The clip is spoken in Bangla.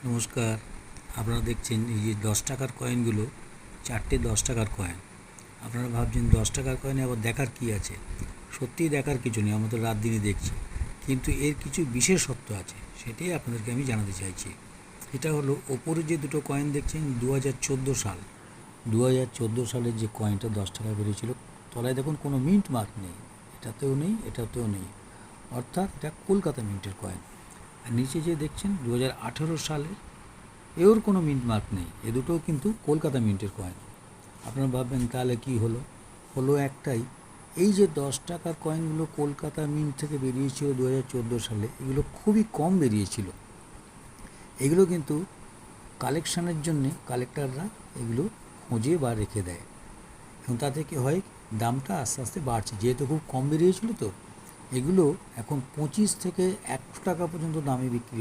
নমস্কার। আপনারা দেখছেন এই যে 10 টাকার কয়েনগুলো, 4টে 10 টাকার কয়েন। আপনারা ভাবছেন 10 টাকার কয়েনে আবার দেখার কি আছে? সত্যিই দেখার কিছু নেই, আমরা তো রাত দিনই দেখছি। কিন্তু এর কিছু বিশেষত্ব আছে, সেটাই আপনাদেরকে আমি জানাতে চাইছি। এটা হলো ওপরে যে দুটো কয়েন দেখছেন, 2014 সাল। 2014 সালের যে কয়েনটা 10 টাকা বেরিয়েছিল, তলায় দেখুন কোনো মিন্ট মার্ক নেই, এটাতেও নেই, এটাতেও নেই, অর্থাৎ এটা কলকাতা মিন্টের কয়েন। আর নিচে যে দেখছেন 2018 সালে, এর কোনো মিন্ট মার্ক নেই, এ দুটোও কিন্তু কলকাতা মিন্টের কয়েন। আপনারা ভাববেন তাহলে কি হলো? হলো একটাই, এই যে 10 টাকার কয়েনগুলো কলকাতা মিন্ট থেকে বেরিয়েছিল 2014 সালে, এগুলো খুবই কম বেরিয়েছিল। এগুলো কিন্তু কালেকশানের জন্যে কালেক্টররা এগুলো খুঁজে বা রেখে দেয়, এবং তাতে কি হয়, দামটা আস্তে আস্তে বাড়ছে, যেহেতু খুব কম বেরিয়েছিল। তো এগুলো এখন 25 থেকে 100 টাকা পর্যন্ত দামে বিক্রি